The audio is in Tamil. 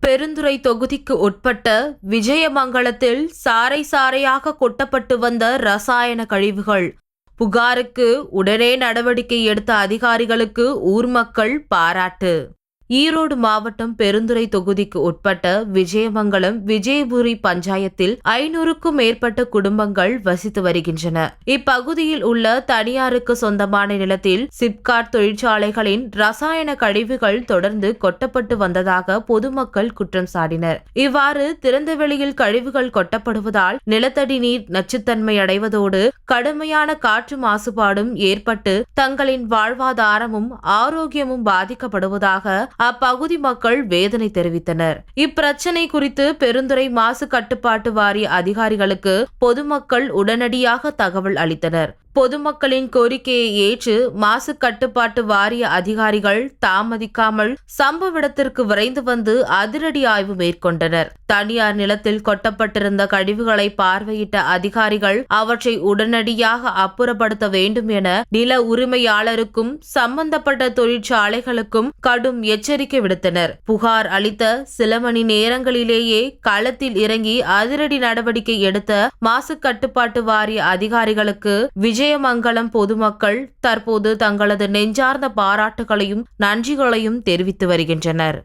பெருந்துறை தொகுதிக்கு உட்பட்ட விஜயமங்கலத்தில் சாறை சாறையாக கொட்டப்பட்டு வந்த ரசாயன கழிவுகள். புகாருக்கு உடனே நடவடிக்கை எடுத்த அதிகாரிகளுக்கு ஊர் மக்கள் பாராட்டு. ஈரோடு மாவட்டம் பெருந்துறை தொகுதிக்கு உட்பட்ட விஜயமங்கலம் விஜயபுரி பஞ்சாயத்தில் 500க்கும் மேற்பட்ட குடும்பங்கள் வசித்து வருகின்றன. இப்பகுதியில் உள்ள தனியாருக்கு சொந்தமான நிலத்தில் சிப்காட் தொழிற்சாலைகளின் ரசாயன கழிவுகள் தொடர்ந்து கொட்டப்பட்டு வந்ததாக பொதுமக்கள் குற்றம் சாட்டினர். இவ்வாறு திறந்தவெளியில் கழிவுகள் கொட்டப்படுவதால் நிலத்தடி நீர் நச்சுத்தன்மை அடைவதோடு கடுமையான காற்று மாசுபாடும் ஏற்பட்டு தங்களின் வாழ்வாதாரமும் ஆரோக்கியமும் பாதிக்கப்படுவதாக அப்பகுதி மக்கள் வேதனை தெரிவித்தனர். இப்பிரச்சினை குறித்து பெருந்துறை மாசு கட்டுப்பாட்டு வாரிய அதிகாரிகளுக்கு பொதுமக்கள் உடனடியாக தகவல் அளித்தனர். பொதுமக்களின் கோரிக்கையை ஏற்று மாசு கட்டுப்பாட்டு வாரிய அதிகாரிகள் தாமதிக்காமல் சம்பவ இடத்திற்கு விரைந்து வந்து அதிரடி ஆய்வு மேற்கொண்டனர். தனியார் நிலத்தில் கொட்டப்பட்டிருந்த கழிவுகளை பார்வையிட்ட அதிகாரிகள் அவற்றை உடனடியாக அப்புறப்படுத்த வேண்டும் என நில உரிமையாளருக்கும் சம்பந்தப்பட்ட தொழிற்சாலைகளுக்கும் கடும் எச்சரிக்கை விடுத்தனர். புகார் அளித்த சில மணி நேரங்களிலேயே களத்தில் இறங்கி அதிரடி நடவடிக்கை எடுத்த மாசு கட்டுப்பாட்டு வாரிய அதிகாரிகளுக்கு விஜயமங்கலம் பொதுமக்கள் தற்போது தங்களது நெஞ்சார்ந்த பாராட்டுகளையும் நன்றிகளையும் தெரிவித்து வருகின்றனர்.